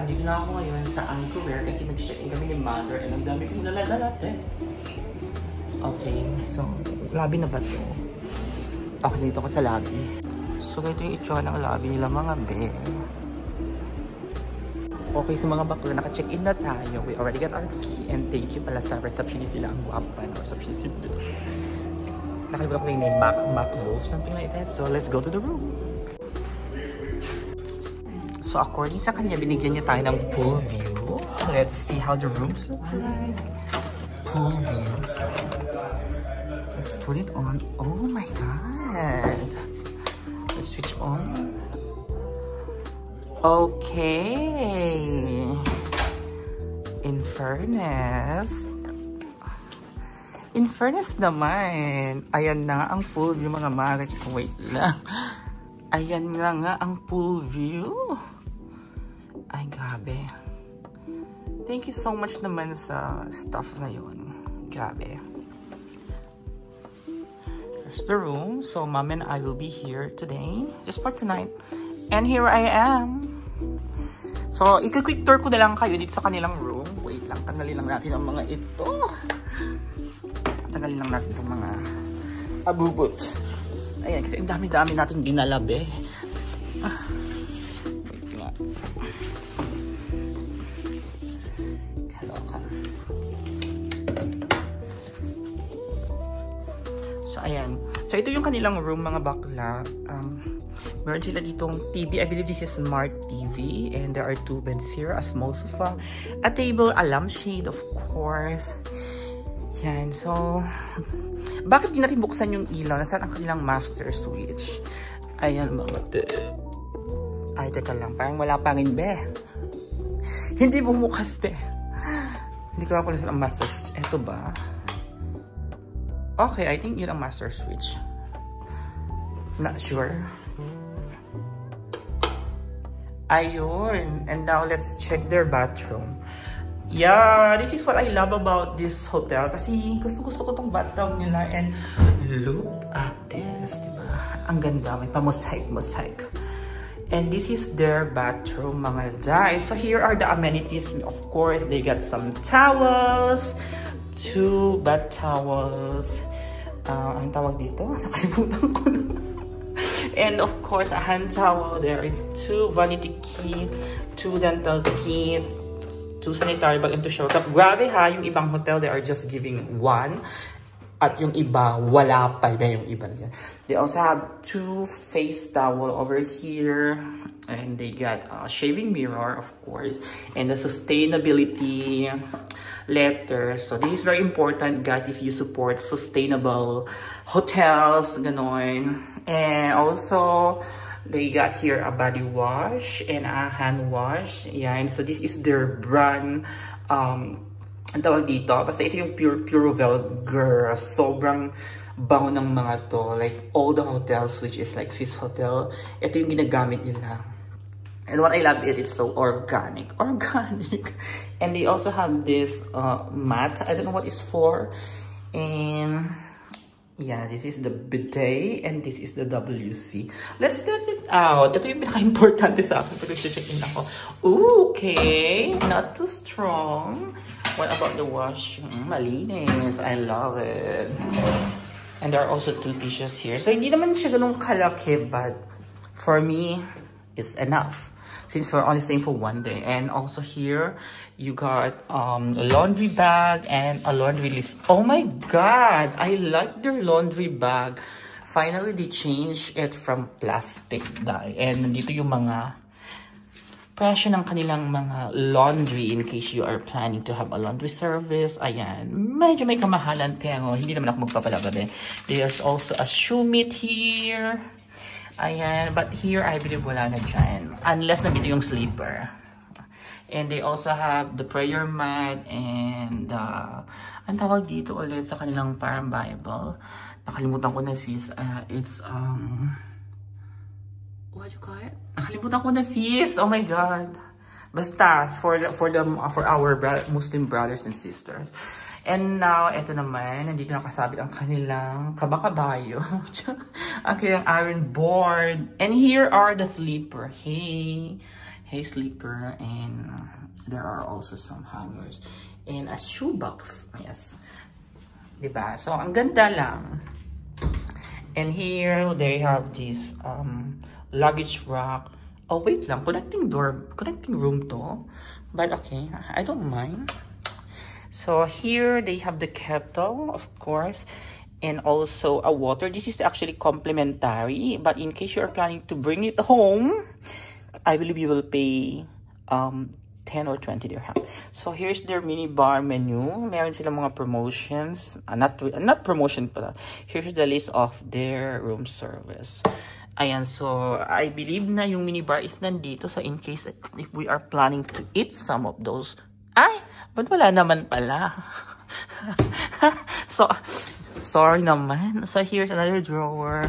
andito na ako ngayon sa Anchorware kasi nag-check-in kami ni Mother and ang dami kong dala-dala. Okay, so, lobby na ba ito? Okay, dito ko sa lobby. So, ganito yung itsura ng lobby nila mga be. Okay, sa mga bakla, naka-check-in na tayo. We already got our key and thank you pala sa receptionist nila. Ang guwapa na receptionist nila dito. Nakalimutan ko yung name, Mac Wolf, something like that. So, let's go to the room. So, according sa kanya, binigyan niya tayo ng pool view. Let's see how the rooms look like. Pool views. Let's put it on. Oh my god. Let's switch on. Okay. In fairness naman, ayan na nga ang pool view mga marit. Wait lang. Ayan na nga ang pool view. Ay, grabe. Thank you so much naman sa stuff na yun. Grabe. Here's the room. So, Mom and I will be here today. Just for tonight. And here I am. So, ika-quick tour ko na lang kayo dito sa kanilang room. Wait lang, tanggalin lang natin ang mga ito. Tanggalin lang natin itong mga abubot. Ayan, kasi ang dami-dami natin dinalabe. Wait nga. Kaloka. So, ayan. So, ito yung kanilang room, mga bakla. Meron sila ditong TV. I believe this is smart TV. And there are 2 beds here. A small sofa. A table. A lampshade, of course. Yan. So, bakit di natin buksan yung ilaw? Nasaan ang kanilang master switch? Ayan, mga ay, teka lang. Parang wala pa rin, be. Hindi bumukas, be. Hindi ko ako nasaan ang master switch. Eto ba? Okay, I think yun ang master switch. Not sure. Ayun. And now, let's check their bathroom. Yeah, this is what I love about this hotel. Kasi gusto ko tong bathtub nila. And look at this, diba? Ang ganda. May pa-mosaic. And this is their bathroom, mga guys. So here are the amenities. Of course, they got some towels. 2 bath towels. Ang tawag dito? Nakalimutan ko na. And of course, a hand towel. There is 2 vanity kit, 2 dental kit, 2 sanitary bag, and 2 shower cap. Grabe ha, yung ibang hotel, they are just giving 1. At yung iba, wala pa yung iba. They also have 2 face towel over here. And they got a shaving mirror, of course. And the sustainability letter. So this is very important, guys, if you support sustainable hotels, ganon. And also, they got here a body wash and a hand wash. Yan. So this is their brand. Ang tawag dito, basta ito yung Purevel girl. Sobrang bango ng mga to. Like all the hotels, which is like Swiss hotel, ito yung ginagamit nila. And what I love it's so organic. And they also have this mat. I don't know what it's for. And yeah, this is the bidet and this is the WC. Let's test it out. Ito yung pinaka-importante sa akin pag nag-check-in ako. Ooh, okay. Not too strong. What about the wash? Malinis. I love it. And there are also 2 tissues here. So, hindi naman siya ganun kalaki, but for me, it's enough. Since we're only staying for 1 day. And also here, you got a laundry bag and a laundry list. Oh my god! I like their laundry bag. Finally, they changed it from plastic dye. And nandito yung mga presyo ng kanilang mga laundry in case you are planning to have a laundry service. Ayan. Medyo may kamahalan pero hindi naman ako magpapalagabi. There's also a shoe meat here. Ayan, but here I believe wala na dyan. Unless nandito yung sleeper. And they also have the prayer mat and ang tawag dito ulit sa kanilang parang Bible. Nakalimutan ko na sis. It's what you call it? Nakalimutan ko na sis. Oh my god. Basta for our Muslim brothers and sisters. And now, eto naman, nandito nakasabit ang kanilang kabakabayo. ang kanilang iron board. And here are the sleeper. Hey. hay slipper, and there are also some hangers. And a shoebox. Yes. Diba? So, ang ganda lang. And here, they have this luggage rack. Oh, wait lang. Connecting room to. But okay, I don't mind. So, here, they have the kettle, of course. And also a water. This is actually complimentary. But in case you are planning to bring it home, I believe you will pay 10 or 20 dirham. So here's their mini bar menu. Meron silang mga promotions. Not promotion pala. Here's the list of their room service. Ayan, so I believe na yung mini bar is nandito. So in case if we are planning to eat some of those. Ay, ba't wala naman pala? So, sorry naman. So here's another drawer.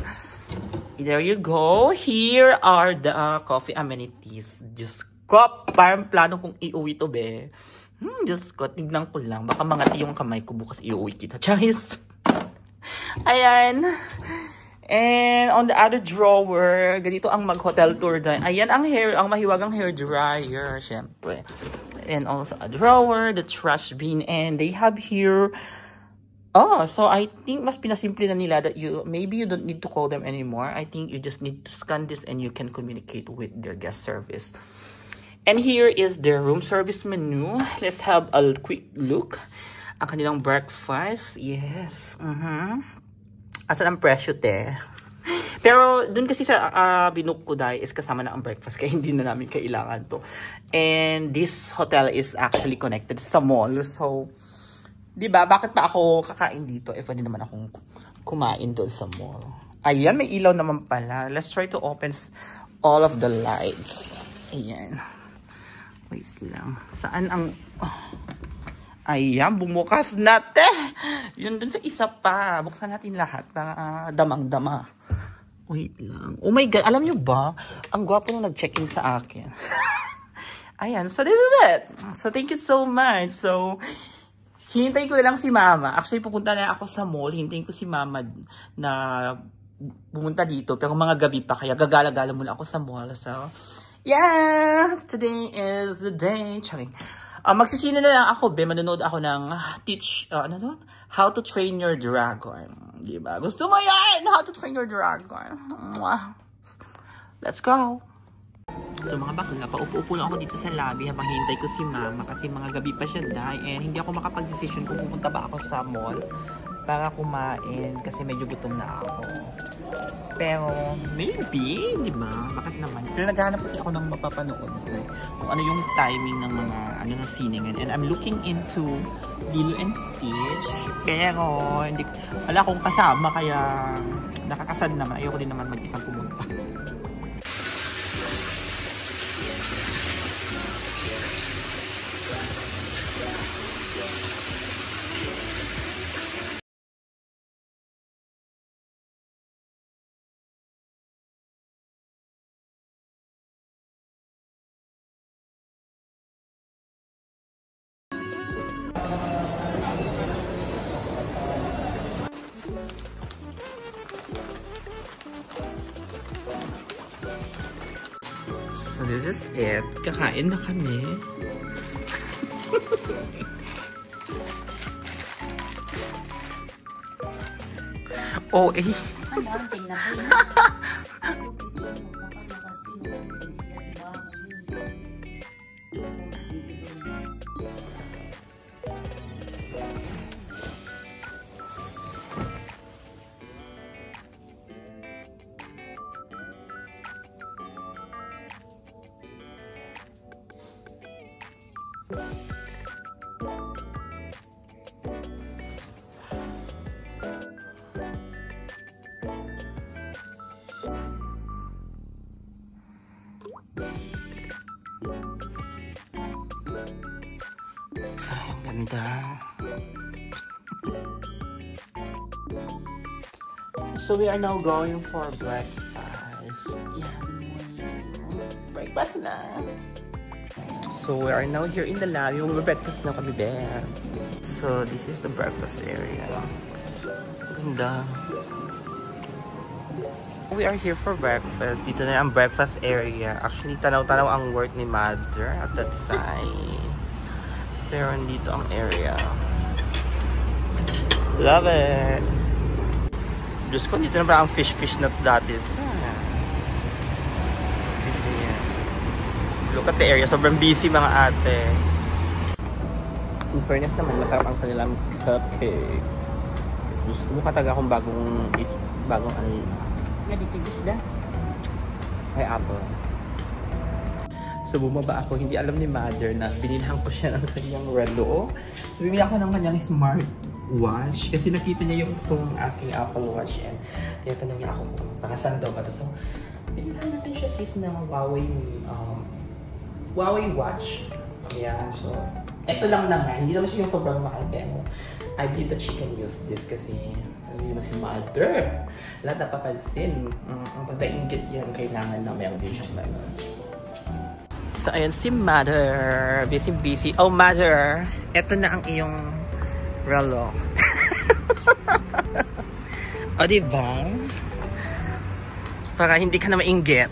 There you go. Here are the coffee amenities. Just ko, parang plano kong iuwi to, be. Just ko, tignan ko lang. Baka mangati yung kamay ko bukas iuwi kita. Charis. Ayan. And on the other drawer, ganito ang mag-hotel tour dyan. Ayan ang mahiwagang hair dryer, syempre. And also a drawer, the trash bin, and they have here. Oh, so I think mas pinasimple na nila that maybe you don't need to call them anymore. I think you just need to scan this and you can communicate with their guest service. And here is their room service menu. Let's have a quick look. Ang kanilang breakfast. Yes. Asan ang presyo, te? Pero dun kasi sa binook ko dahil is kasama na ang breakfast kaya hindi na namin kailangan to. And this hotel is actually connected sa mall. So, diba, bakit pa ako kakain dito? Eh, pwede naman akong kumain doon sa mall. Ayan, may ilaw naman pala. Let's try to open all of the lights. Ayan. Wait lang. Saan ang... Oh. Ayan, bumukas na, te! Yun dun sa isa pa. Buksan natin lahat para damang-dama. Wait lang. Oh my God, alam nyo ba? Ang gwapo nung nag-check-in sa akin. Ayan, so this is it. So thank you so much. So, hintayin ko na lang si Mama. Actually, pupunta na ako sa mall. Hintayin ko si Mama na pumunta dito. Pero mga gabi pa, kaya gagala-gala muna ako sa mall. So, yeah! Today is the day. Charing. Magsisino na lang ako, be. Manonood ako ng How to Train Your Dragon. Diba? Gusto mo yan? How to Train Your Dragon. Let's go! So mga bakla, paupo-upo lang ako dito sa lobby habang hintay ko si Mama kasi mga gabi pa siya dahil and hindi ako makapag-decision kung pupunta ba ako sa mall para kumain kasi medyo gutom na ako. Pero maybe, di ba? Bakit naman? Pero naghahanap kasi ako ng mapapanood kasi kung ano yung timing ng mga na siningan. And I'm looking into Lilo and Stitch. Pero hindi, wala akong kasama kaya nakakasad naman. Ayoko din naman mag-isang pumunta. So this is it. Kakain na kami. Oh, eh. Ay, ang ganda. So we are now going for breakfast. Yeah, breakfast na. So we are now here in the lobby. Mag-breakfast na kami, Ben. So this is the breakfast area. Ganda. We are here for breakfast. Dito na ang breakfast area. Actually, tanaw-tanaw ang work ni Mother at that side. Pero dito ang area. Love it! Diyos ko, dito na ba ang fish na dati? Look at the area. Sobrang busy mga ate. In fairness naman, masarap ang kanilang cupcake. Gusto mo kataga akong bagong ano yun. Naditigis da. Kay Apple. So bumaba ako. Hindi alam ni Mother na binilhan ko siya ng kanyang relo. So bumili ako ng kanyang smartwatch. Kasi nakita niya yung itong aking Apple Watch. And tinatanong niya ako kung pangasan daw ba ito. So binilhan natin siya sis ng Huawei watch. Ayan. So ito lang naman. Hindi naman siya yung sobrang mahal. Pero I believe that she can use this kasi hindi naman si Mother. Lahat napapansin. Ang pagdainggit yan, kailangan na meron din siyang gano'n. So, ayan si Mother. Busy. Oh, Mother. Ito na ang iyong relo. O, diba? Para hindi ka na mainggit.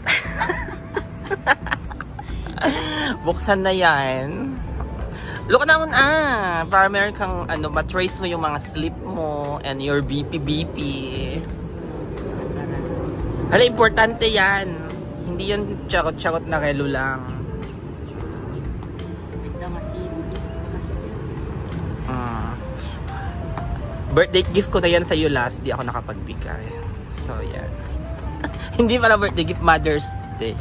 Buksan na yan. Look naman para meron kang matrace mo yung mga sleep mo and your BP. Hala, importante yan. Hindi yan charot na relo lang. Birthday gift ko na yan sa'yo last. Di ako nakapagbigay. So, yan. Hindi pala birthday gift, Mother's Day.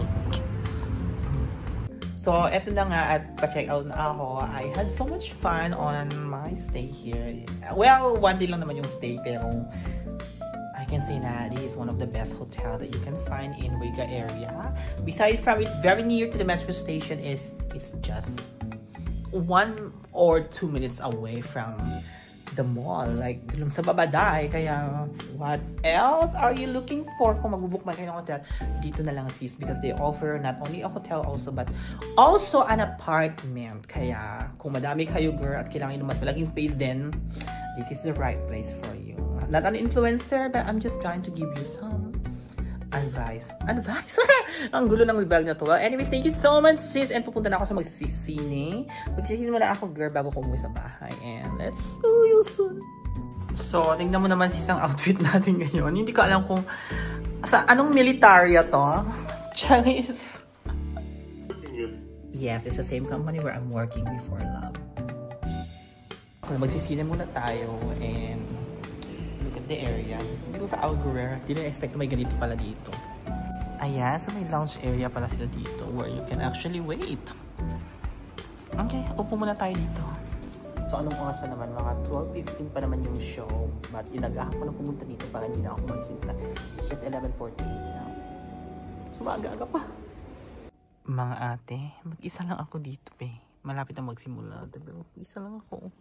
So, eto na nga at pa-check out na ako. I had so much fun on my stay here. Well, one day lang naman yung stay pero I can say na this is one of the best hotel that you can find in Riga area. Besides from it's very near to the metro station, it's just 1 or 2 minutes away from the mall, like dun sa Babaday. Kaya what else are you looking for kung magbubook man kayo ng hotel? Dito na lang sis, because they offer not only a hotel also but also an apartment. Kaya kung madami kayo girl at kailangan nyo mas malaking space, then this is the right place for you. Not an influencer, but I'm just trying to give you some advice. Ang gulo ng vlog na to. Well, anyway, thank you so much sis, and pupunta na ako sa magsisine. Magsisine mo na ako girl bago ko umuwi sa bahay, and let's see you soon. So, tingnan mo naman sis ang outfit natin ngayon. Hindi ko alam kung sa anong militarya to. Charis. Yes, it's the same company where I'm working before love. Magsisine muna tayo, and look at the area. Hindi ko sa Algorer. Hindi na-expect na may ganito pala dito. Ayan, so may lounge area pala sila dito where you can actually wait. Okay, upo muna tayo dito. So, anong oras pa naman? Mga 12:15 pa naman yung show. But inagahan ko lang pumunta dito para hindi na ako maghintay. It's just 11:48 now. So, maaga-aga pa. Mga ate, mag-isa lang ako dito, Malapit na magsimula. Pero isa lang ako.